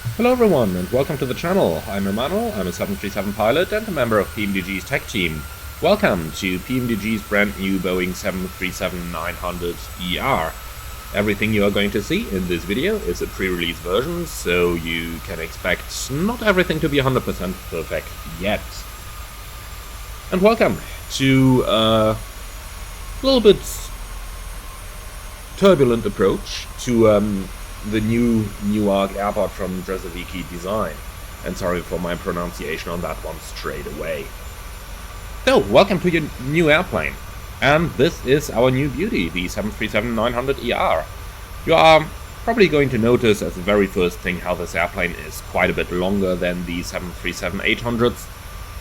Hello everyone and welcome to the channel. I'm Emmanuel, I'm a 737 pilot and a member of PMDG's tech team. Welcome to PMDG's brand new Boeing 737-900ER. Everything you are going to see in this video is a pre-release version, so you can expect not everything to be 100% perfect yet. And welcome to a little bit turbulent approach to the new Newark Airport from design. And sorry for my pronunciation on that one straight away. So, welcome to your new airplane. And this is our new beauty, the 737-900ER. You are probably going to notice as the very first thing how this airplane is quite a bit longer than the 737-800s.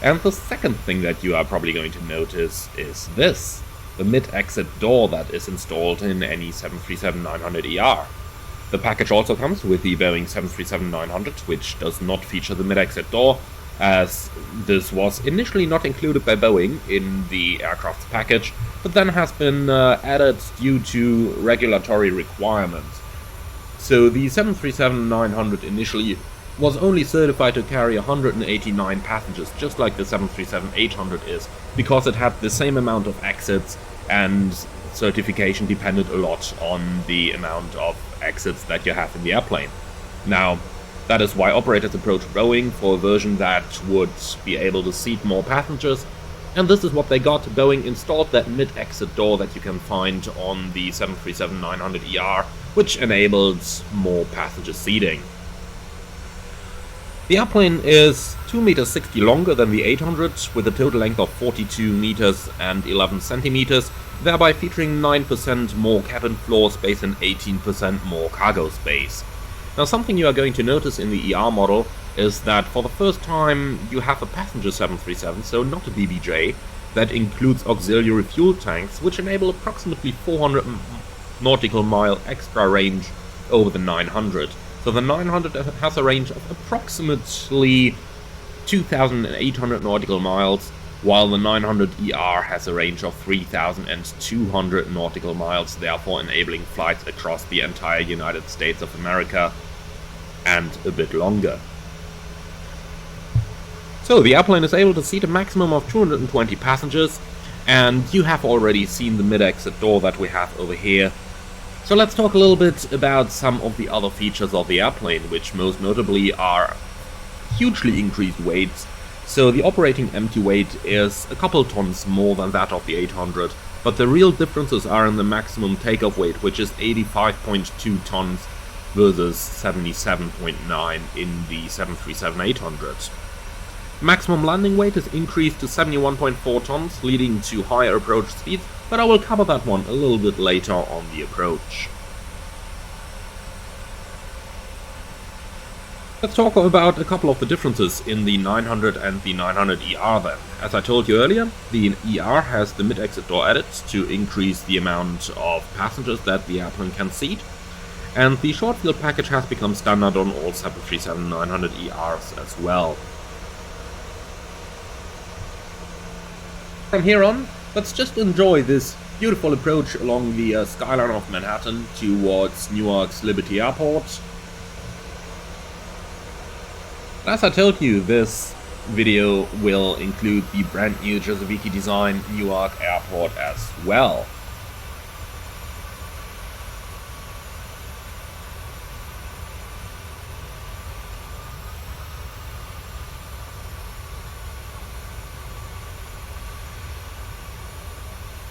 And the second thing that you are probably going to notice is this, the mid-exit door that is installed in any 737-900ER. The package also comes with the Boeing 737-900, which does not feature the mid-exit door, as this was initially not included by Boeing in the aircraft's package, but then has been added due to regulatory requirements. So the 737-900 initially was only certified to carry 189 passengers, just like the 737-800 is, because it had the same amount of exits, and certification depended a lot on the amount of exits that you have in the airplane. Now, that is why operators approached Boeing for a version that would be able to seat more passengers, and this is what they got. Boeing installed that mid-exit door that you can find on the 737-900ER, which enabled more passenger seating. The airplane is 2 meters 60 longer than the 800, with a total length of 42 meters and 11 centimeters, thereby featuring 9% more cabin floor space and 18% more cargo space. Now, something you are going to notice in the ER model is that for the first time you have a passenger 737, so not a BBJ, that includes auxiliary fuel tanks, which enable approximately 400 nautical mile extra range over the 900. So the 900 has a range of approximately 2,800 nautical miles, while the 900ER has a range of 3,200 nautical miles, therefore enabling flights across the entire United States of America and a bit longer. So the airplane is able to seat a maximum of 220 passengers, and you have already seen the mid-exit door that we have over here. So let's talk a little bit about some of the other features of the airplane, which most notably are hugely increased weights. So the operating empty weight is a couple tons more than that of the 800, but the real differences are in the maximum takeoff weight, which is 85.2 tons versus 77.9 in the 737-800. Maximum landing weight is increased to 71.4 tons, leading to higher approach speeds, but I will cover that one a little bit later on the approach. Let's talk about a couple of the differences in the 900 and the 900ER then. As I told you earlier, the ER has the mid-exit door added to increase the amount of passengers that the airplane can seat, and the short field package has become standard on all 737-900ERs as well. From here on, let's just enjoy this beautiful approach along the skyline of Manhattan towards Newark's Liberty Airport. As I told you, this video will include the brand new design Newark Airport as well.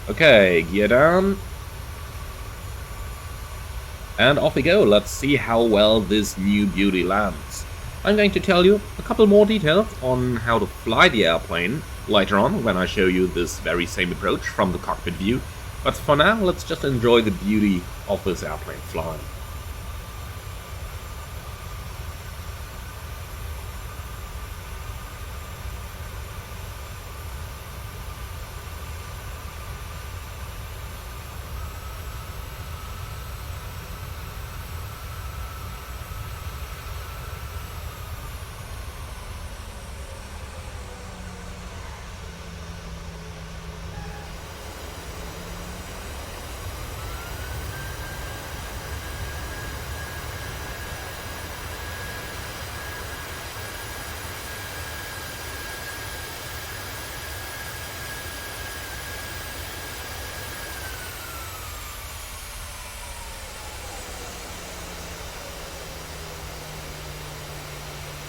Okay, gear down. And off we go. Let's see how well this new beauty lands. I'm going to tell you a couple more details on how to fly the airplane later on when I show you this very same approach from the cockpit view. But for now, let's just enjoy the beauty of this airplane flying.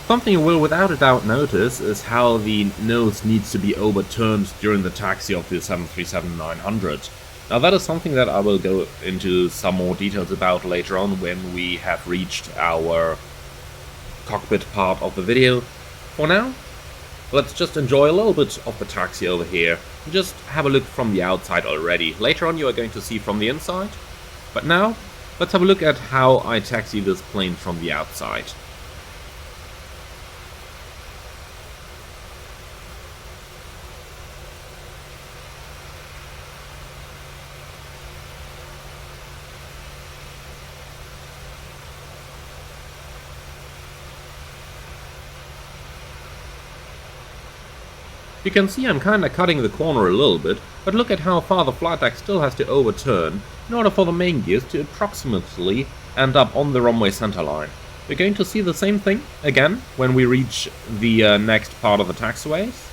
Something you will without a doubt notice is how the nose needs to be overturned during the taxi of the 737-900. Now that is something that I will go into some more details about later on when we have reached our cockpit part of the video. For now, let's just enjoy a little bit of the taxi over here. Just have a look from the outside already. Later on you are going to see from the inside. But now, let's have a look at how I taxi this plane from the outside. You can see I'm kinda cutting the corner a little bit, but look at how far the flight deck still has to overturn in order for the main gears to approximately end up on the runway centerline. We're going to see the same thing again when we reach the next part of the taxiways.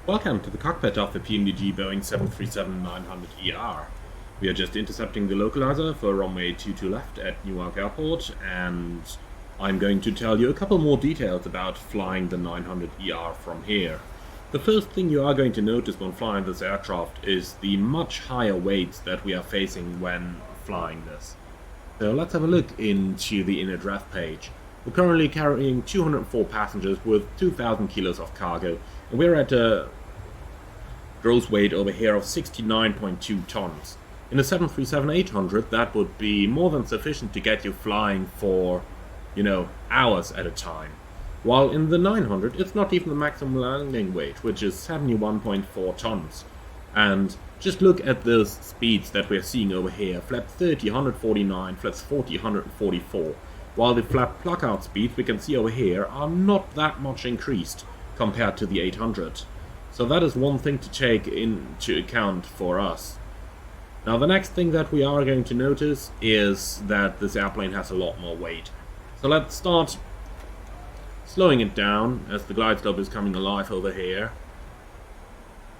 Welcome to the cockpit of the PMDG Boeing 737-900ER. We are just intercepting the localizer for runway 22 left at Newark Airport, and I'm going to tell you a couple more details about flying the 900ER from here. The first thing you are going to notice when flying this aircraft is the much higher weights that we are facing when flying this. So let's have a look into the inner draft page. We're currently carrying 204 passengers with 2,000 kilos of cargo, and we're at a gross weight over here of 69.2 tons. In a 737-800 that would be more than sufficient to get you flying for, hours at a time. While in the 900 it's not even the maximum landing weight, which is 71.4 tons. And just look at the speeds that we're seeing over here. Flap 30, 149, flaps 40, 144. While the flap pluck-out speeds we can see over here are not that much increased compared to the 800. So that is one thing to take into account for us. Now the next thing that we are going to notice is that this airplane has a lot more weight. So let's start slowing it down as the glide slope is coming alive over here.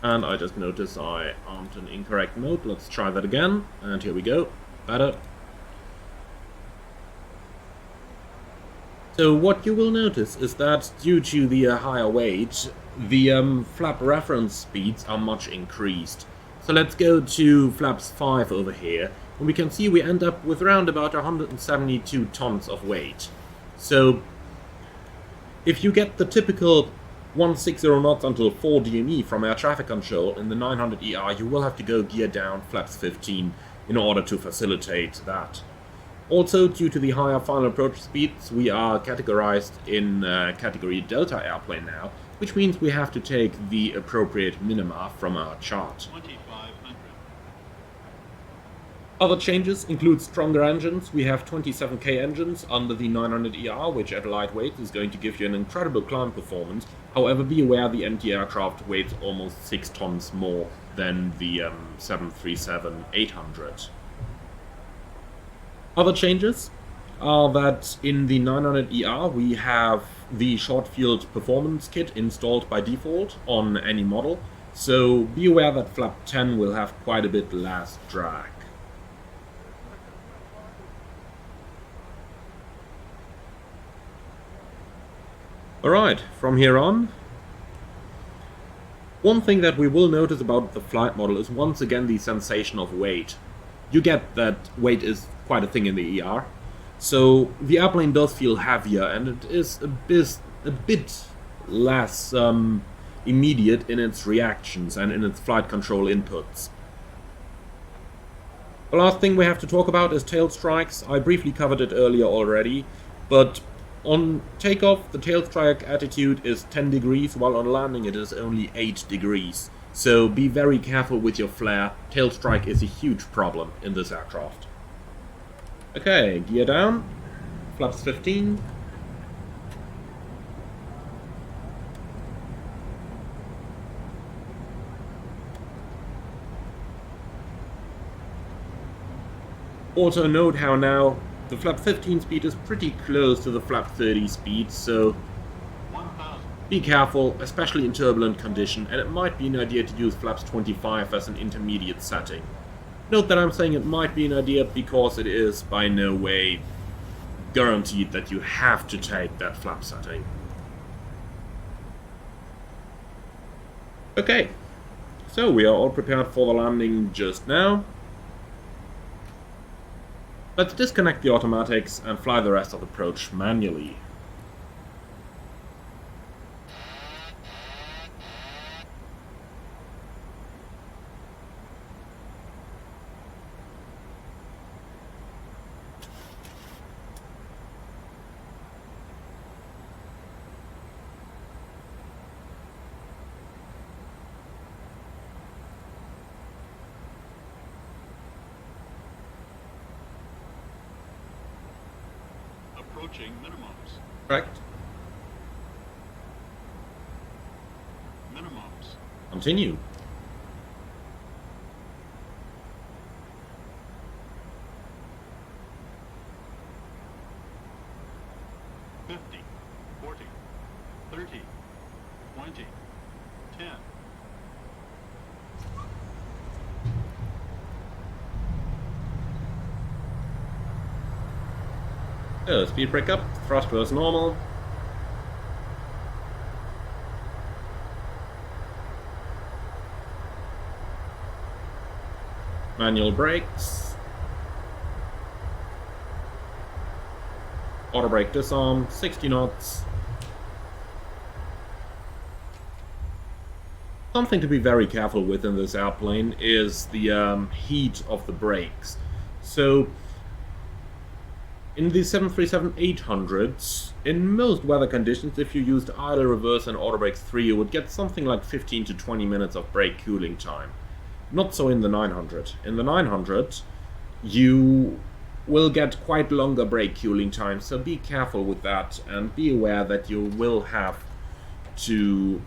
And I just noticed I armed an incorrect mode. Let's try that again. And here we go. Better. So what you will notice is that due to the higher weight, the flap reference speeds are much increased. So let's go to flaps 5 over here, and we can see we end up with around about 172 tons of weight. So if you get the typical 160 knots until 4 DME from air traffic control in the 900ER, you will have to go gear down flaps 15 in order to facilitate that. Also, due to the higher final approach speeds, we are categorized in category Delta airplane now, which means we have to take the appropriate minima from our chart. 2500. Other changes include stronger engines. We have 27K engines under the 900ER, which at lightweight is going to give you an incredible climb performance. However, be aware the empty aircraft weighs almost 6 tons more than the 737-800. Other changes are that in the 900ER we have the short field performance kit installed by default on any model, so be aware that flap 10 will have quite a bit less drag. Alright, from here on, one thing that we will notice about the flight model is once again the sensation of weight. You get that weight is quite a thing in the ER, so the airplane does feel heavier and it is a bit less immediate in its reactions and in its flight control inputs. The last thing we have to talk about is tail strikes. I briefly covered it earlier already. But on takeoff, the tail strike attitude is 10 degrees, while on landing it is only 8 degrees. So be very careful with your flare. Tail strike is a huge problem in this aircraft. Okay, gear down. Flaps 15. Also note how now the flap 15 speed is pretty close to the flap 30 speed, so be careful, especially in turbulent condition, and it might be an idea to use flaps 25 as an intermediate setting. Note that I'm saying it might be an idea because it is by no way guaranteed that you have to take that flap setting. Okay, so we are all prepared for the landing just now. Let's disconnect the automatics and fly the rest of the approach manually. Approaching minimums. Correct. Minimums. Continue. $50, $40, $30, $20, $10. So, speed brake up, thrust was normal. Manual brakes. Auto brake disarm, 60 knots. Something to be very careful with in this airplane is the heat of the brakes. So, in the 737-800s, in most weather conditions, if you used idle reverse and auto brakes 3, you would get something like 15 to 20 minutes of brake cooling time. Not so in the 900. In the 900, you will get quite longer brake cooling time, so be careful with that and be aware that you will have to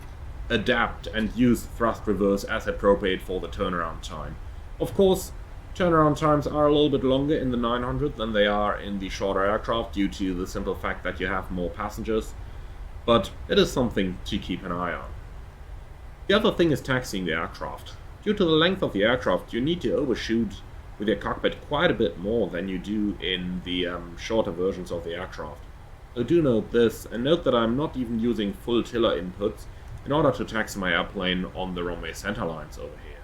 adapt and use thrust reverse as appropriate for the turnaround time. Of course, turnaround times are a little bit longer in the 900 than they are in the shorter aircraft due to the simple fact that you have more passengers, but it is something to keep an eye on. The other thing is taxiing the aircraft. Due to the length of the aircraft, you need to overshoot with your cockpit quite a bit more than you do in the shorter versions of the aircraft. So do note this, and note that I'm not even using full tiller inputs in order to taxi my airplane on the runway center lines over here.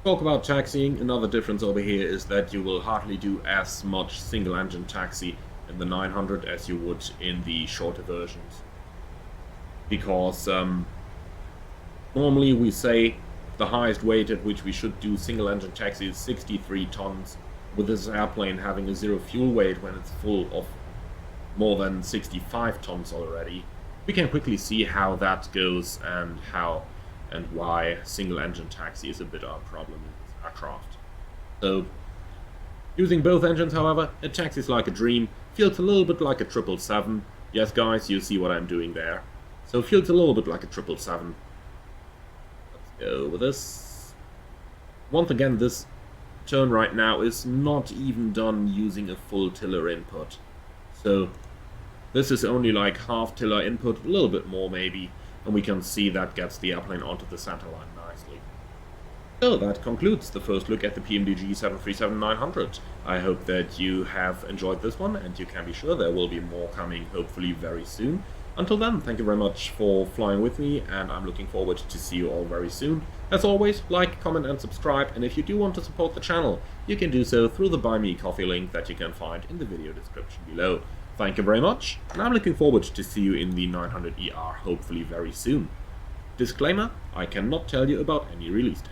Talk about taxiing, another difference over here is that you will hardly do as much single engine taxi in the 900 as you would in the shorter versions. Because normally we say the highest weight at which we should do single engine taxi is 63 tons, with this airplane having a zero fuel weight when it's full of more than 65 tons already. We can quickly see how that goes and how and why single engine taxi is a bit of a problem in this aircraft. So, using both engines, however, it taxis like a dream, feels a little bit like a 777. Yes guys, you see what I'm doing there. So it feels a little bit like a 777. Let's go with this. Once again, this turn right now is not even done using a full tiller input. So this is only like half tiller input, a little bit more maybe, and we can see that gets the airplane onto the center line nicely. So that concludes the first look at the PMDG 737-900. I hope that you have enjoyed this one, and you can be sure there will be more coming hopefully very soon. Until then, thank you very much for flying with me, and I'm looking forward to see you all very soon. As always, like, comment and subscribe, and if you do want to support the channel, you can do so through the Buy Me Coffee link that you can find in the video description below. Thank you very much, and I'm looking forward to see you in the 900ER hopefully very soon. Disclaimer, I cannot tell you about any release date.